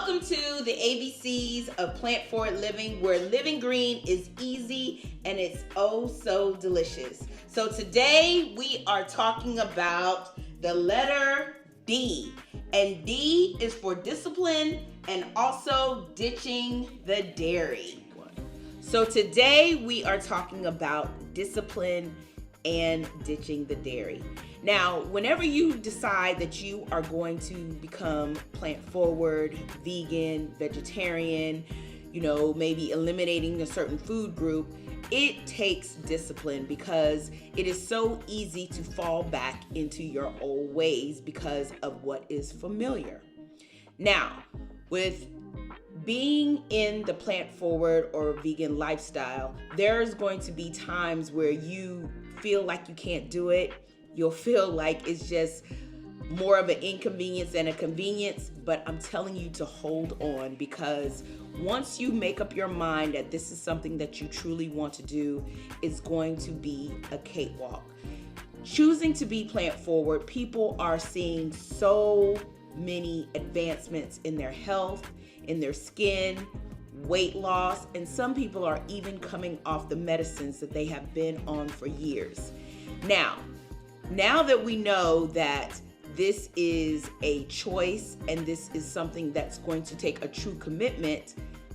Welcome to the ABCs of Plantforward Living, where living green is easy and it's oh so delicious. So today we are talking about the letter D. And D is for discipline and also ditching the dairy. So today we are talking about discipline and ditching the dairy. Now, whenever you decide that you are going to become plant forward, vegan, vegetarian, maybe eliminating a certain food group, it takes discipline because it is so easy to fall back into your old ways because of what is familiar. Now, with being in the plant forward or vegan lifestyle, there's going to be times where you feel like you can't do it. You'll feel like it's just more of an inconvenience than a convenience, but I'm telling you to hold on, because once you make up your mind that this is something that you truly want to do, it's going to be a cakewalk. Choosing to be plant forward, people are seeing so many advancements in their health, in their skin, weight loss, and some people are even coming off the medicines that they have been on for years. Now that we know that this is a choice and this is something that's going to take a true commitment,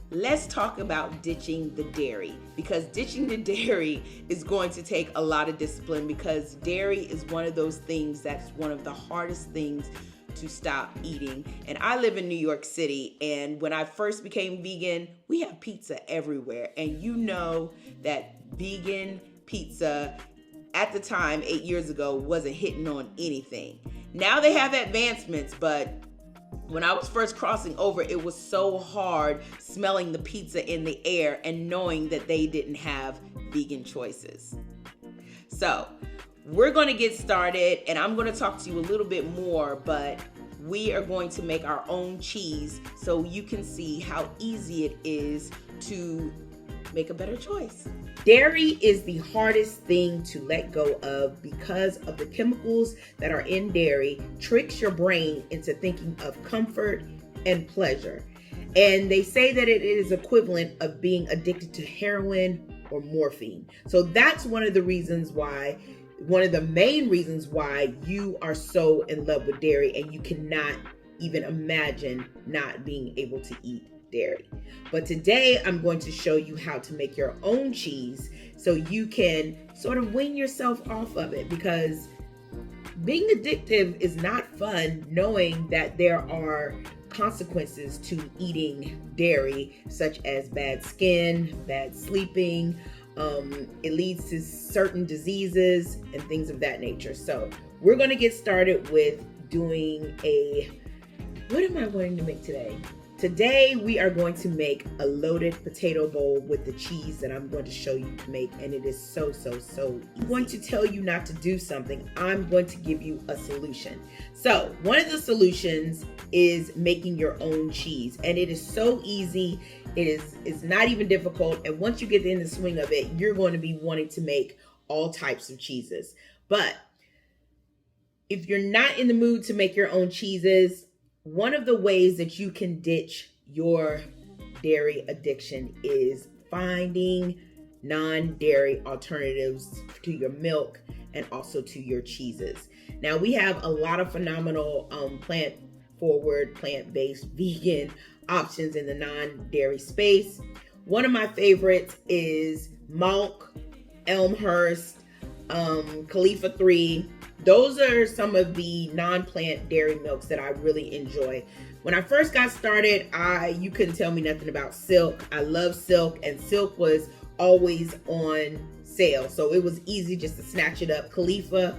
let's talk about ditching the dairy, because ditching the dairy is going to take a lot of discipline, because dairy is one of those things that's one of the hardest things to stop eating. And I live in New York City, and when I first became vegan, we have pizza everywhere. And you know that vegan pizza at the time, 8 years ago, wasn't hitting on anything. Now they have advancements, but when I was first crossing over, it was so hard smelling the pizza in the air and knowing that they didn't have vegan choices. So we're going to get started, and I'm going to talk to you a little bit more, but we are going to make our own cheese so you can see how easy it is to make a better choice. Dairy is the hardest thing to let go of because of the chemicals that are in dairy tricks your brain into thinking of comfort and pleasure. And they say that it is equivalent of being addicted to heroin or morphine. So that's one of the main reasons why you are so in love with dairy and you cannot even imagine not being able to eat dairy. But today I'm going to show you how to make your own cheese so you can sort of wean yourself off of it, because being addictive is not fun, knowing that there are consequences to eating dairy, such as bad skin, bad sleeping. It leads to certain diseases and things of that nature. So we're going to get started with doing what am I going to make today? Today we are going to make a loaded potato bowl with the cheese that I'm going to show you to make, and it is so easy. I'm going to tell you not to do something. I'm going to give you a solution. So one of the solutions is making your own cheese, and it is so easy. It's not even difficult, and once you get in the swing of it, you're going to be wanting to make all types of cheeses. But if you're not in the mood to make your own cheeses, one of the ways that you can ditch your dairy addiction is finding non-dairy alternatives to your milk and also to your cheeses. Now, we have a lot of phenomenal plant-forward, plant-based, vegan options in the non-dairy space. One of my favorites is Malk, Elmhurst, Khalifa 3. Those are some of the non-plant dairy milks that I really enjoy. When I first got started, you couldn't tell me nothing about Silk. I love Silk, and Silk was always on sale, so it was easy just to snatch it up. Khalifa,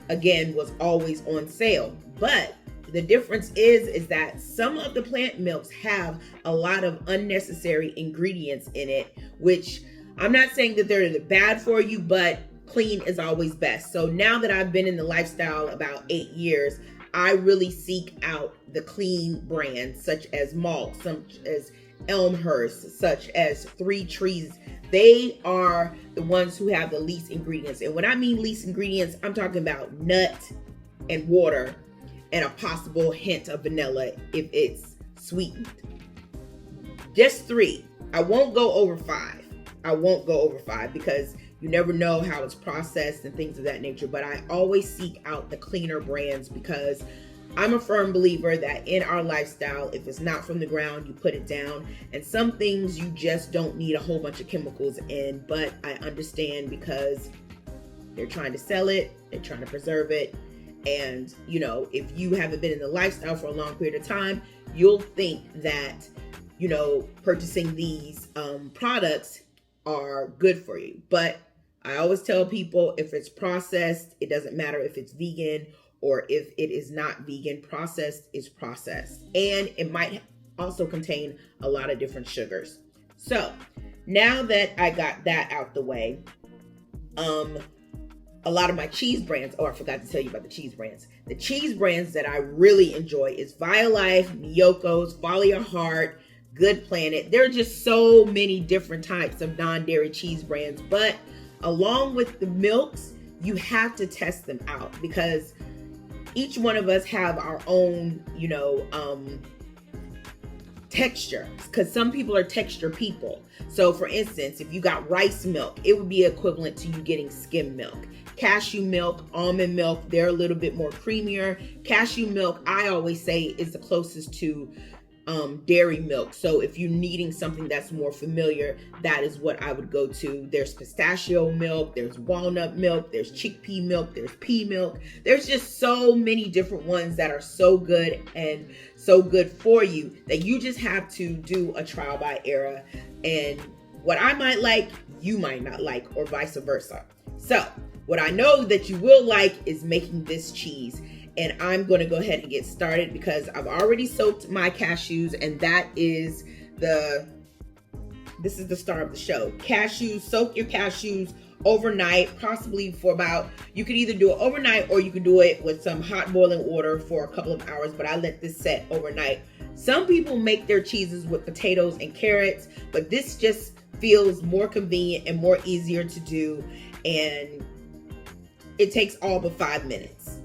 again, was always on sale. But the difference is that some of the plant milks have a lot of unnecessary ingredients in it, which I'm not saying that they're bad for you, but clean is always best. So now that I've been in the lifestyle about 8 years, I really seek out the clean brands such as Malk, such as Elmhurst, such as Three Trees. They are the ones who have the least ingredients. And when I mean least ingredients, I'm talking about nut and water and a possible hint of vanilla if it's sweetened. Just 3. I won't go over 5. I won't go over 5 because you never know how it's processed and things of that nature. But I always seek out the cleaner brands because I'm a firm believer that in our lifestyle, if it's not from the ground, you put it down. And some things you just don't need a whole bunch of chemicals in. But I understand because they're trying to sell it, they're trying to preserve it. And, you know, if you haven't been in the lifestyle for a long period of time, you'll think that, you know, purchasing these products are good for you. But I always tell people if it's processed, it doesn't matter if it's vegan or if it is not vegan. Processed is processed. And it might also contain a lot of different sugars. So now that I got that out the way, a lot of my cheese brands. Oh, I forgot to tell you about the cheese brands. The cheese brands that I really enjoy is Violife, Miyoko's, Follow Your Heart, Good Planet. There are just so many different types of non-dairy cheese brands. But along with the milks, you have to test them out because each one of us have our own, you know, texture, because some people are texture people. So for instance, if you got rice milk, it would be equivalent to you getting skim milk. Cashew milk, almond milk, they're a little bit more creamier. Cashew milk, I always say, is the closest to dairy milk. So if you're needing something that's more familiar, that is what I would go to. There's pistachio milk, there's walnut milk, there's chickpea milk, there's pea milk. There's just so many different ones that are so good and so good for you that you just have to do a trial by error. And what I might like, you might not like, or vice versa. So what I know that you will like is making this cheese. And I'm going to go ahead and get started because I've already soaked my cashews, and this is the star of the show. Cashews, soak your cashews overnight, possibly for about, you could either do it overnight or you could do it with some hot boiling water for a couple of hours, but I let this set overnight. Some people make their cheeses with potatoes and carrots, but this just feels more convenient and more easier to do, and it takes all but 5 minutes.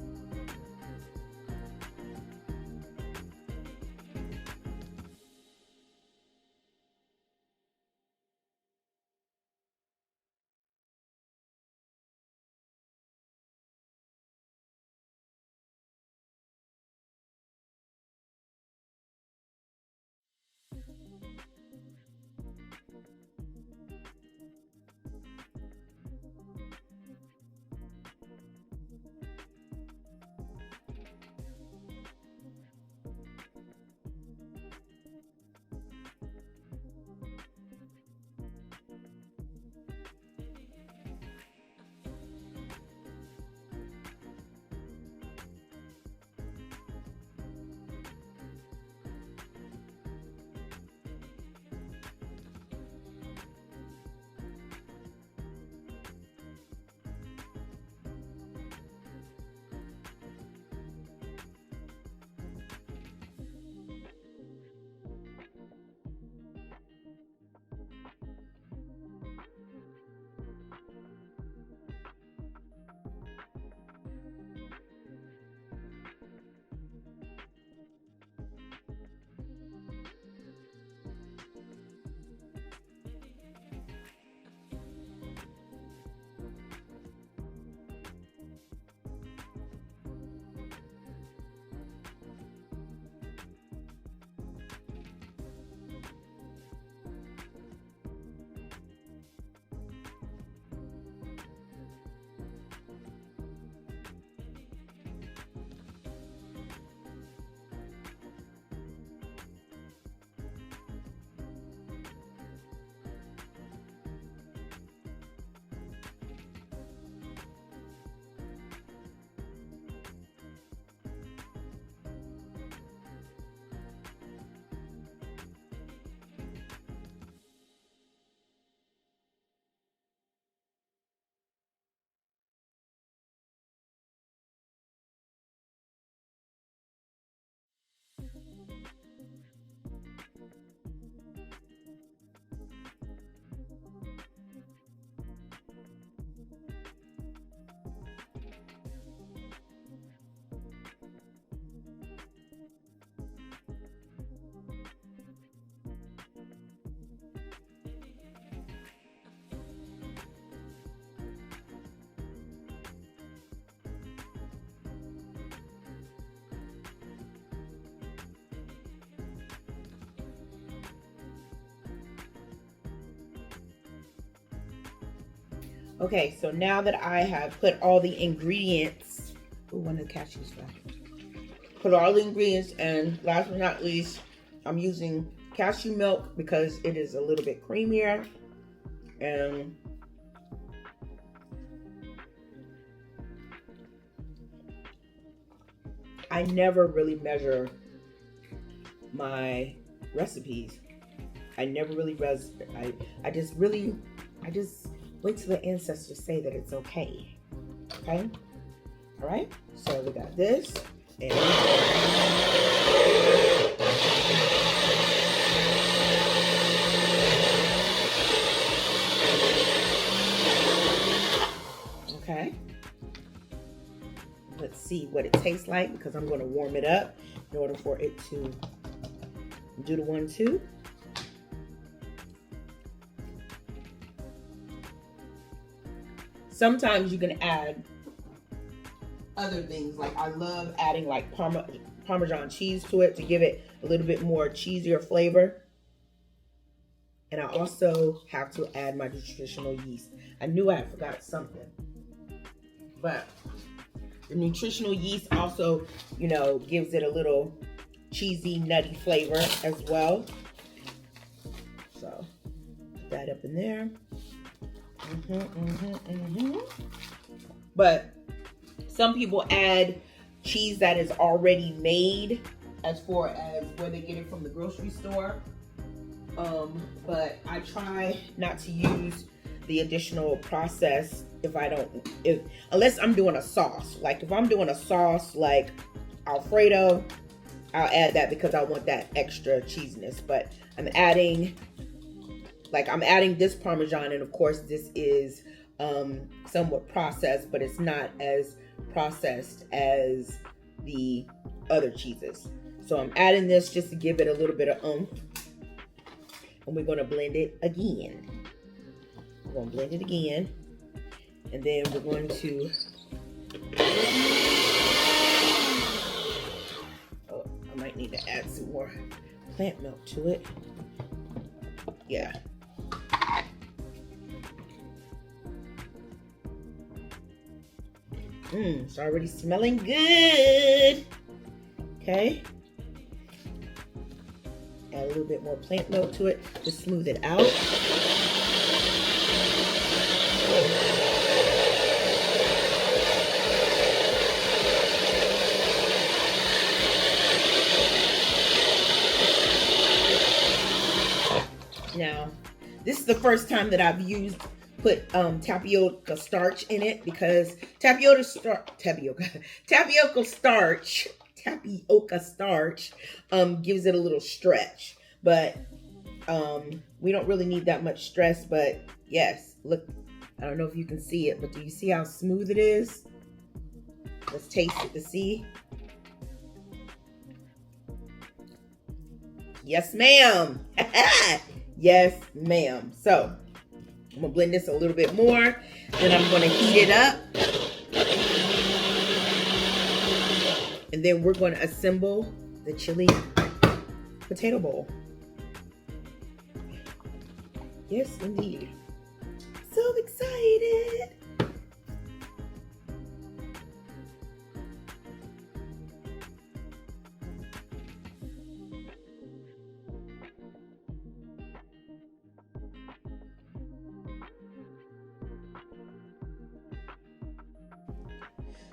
Okay, so now that I have put all the ingredients, oh, one of the cashews left. Put all the ingredients, and last but not least, I'm using cashew milk because it is a little bit creamier. And I never really measure my recipes. I never really I just wait till the ancestors say that it's okay. Okay? All right? So we got this. And okay. Let's see what it tastes like because I'm going to warm it up in order for it to do the 1-2. Sometimes you can add other things. Like I love adding like Parmesan cheese to it to give it a little bit more cheesier flavor. And I also have to add my nutritional yeast. I knew I forgot something. But the nutritional yeast also, you know, gives it a little cheesy, nutty flavor as well. So put that up in there. But some people add cheese that is already made as far as where they get it from the grocery store. But I try not to use the additional process unless I'm doing a sauce. Like if I'm doing a sauce like Alfredo, I'll add that because I want that extra cheesiness. But I'm adding this Parmesan, and of course this is somewhat processed, but it's not as processed as the other cheeses. So I'm adding this just to give it a little bit of oomph. And we're going to blend it again. We're going to blend it again. And then we're going to... Oh, I might need to add some more plant milk to it. Yeah. It's already smelling good. Okay. Add a little bit more plant milk to it to smooth it out. Now, this is the first time that I've put tapioca starch in it because tapioca starch gives it a little stretch, but we don't really need that much stress. But yes, look, I don't know if you can see it, but do you see how smooth it is? Let's taste it to see. Yes, ma'am. Yes, ma'am. So I'm gonna blend this a little bit more, then I'm gonna heat it up, and then we're gonna assemble the chili potato bowl. Yes, indeed. So excited.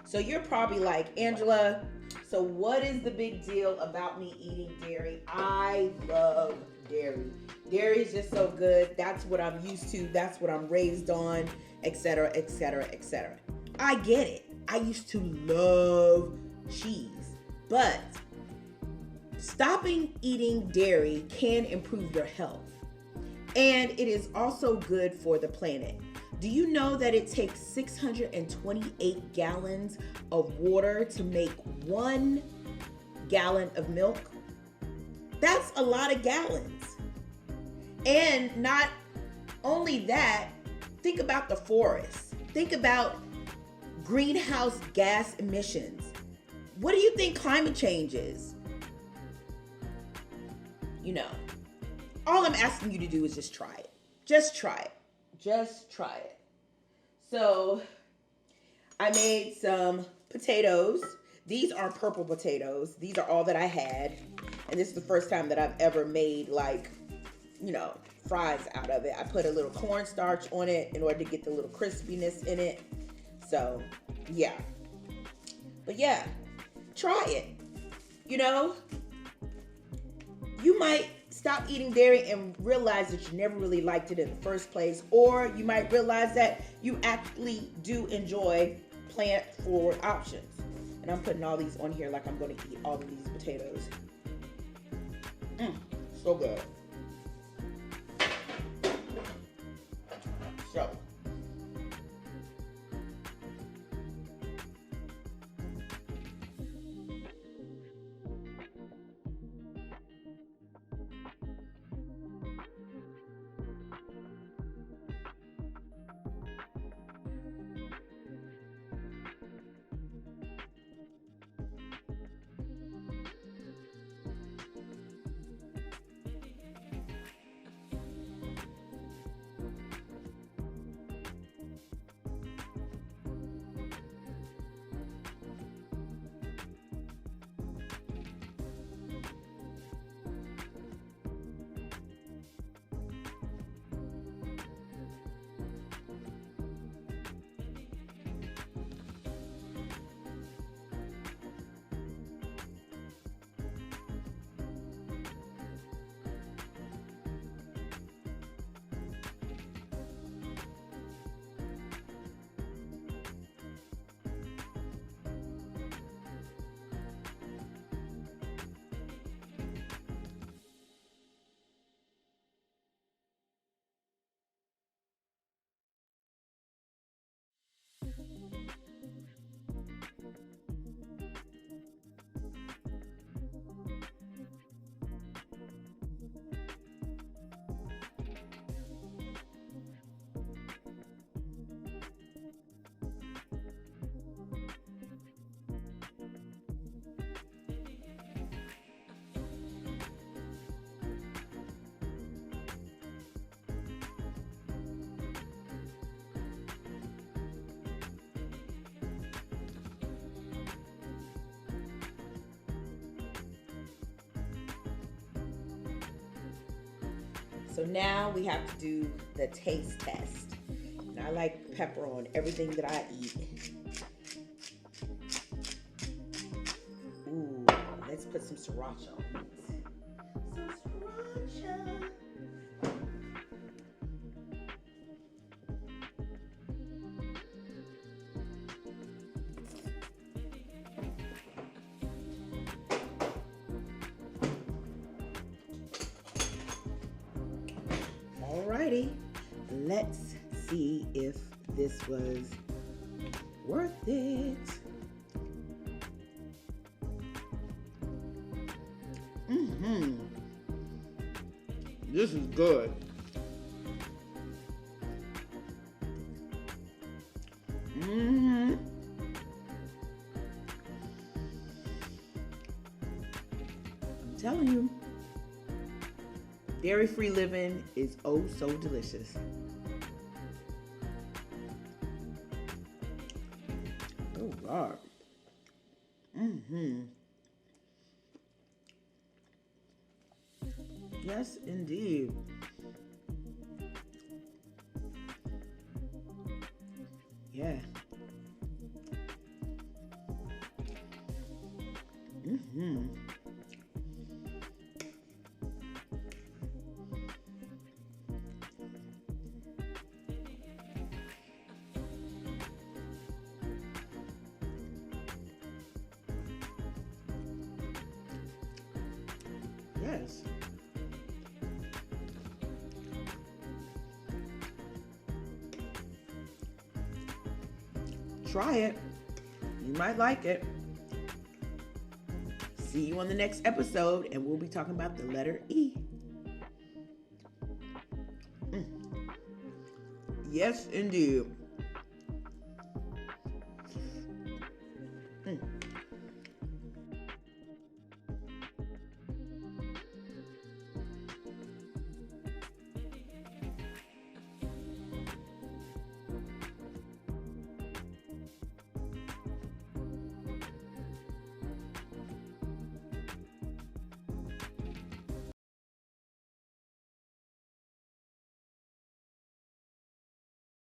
So you're probably like, Angela, so what is the big deal about me eating dairy? I love dairy. Dairy is just so good. That's what I'm used to. That's what I'm raised on, etc., etc., etc. I get it. I used to love cheese, but stopping eating dairy can improve your health. And it is also good for the planet. Do you know that it takes 628 gallons of water to make 1 gallon of milk? That's a lot of gallons. And not only that, think about the forest. Think about greenhouse gas emissions. What do you think climate change is? You know, all I'm asking you to do is just try it. Just try it. Just try it. So I made some potatoes. These are purple potatoes. These are all that I had. And this is the first time that I've ever made, like, fries out of it. I put a little cornstarch on it in order to get the little crispiness in it. So, yeah. But yeah, try it. You might stop eating dairy and realize that you never really liked it in the first place, or you might realize that you actually do enjoy plant-forward options. And I'm putting all these on here like I'm going to eat all of these potatoes. So good. So, So now we have to do the taste test. And I like pepper on everything that I eat. Ooh, let's put some sriracha on it. Some sriracha. Alrighty, let's see if this was worth it. This is good. I'm telling you. Dairy-free living is oh so delicious. Oh God. Yes, indeed. Yeah. Yes. Try it. You might like it. See you on the next episode, and we'll be talking about the letter E. Yes, indeed.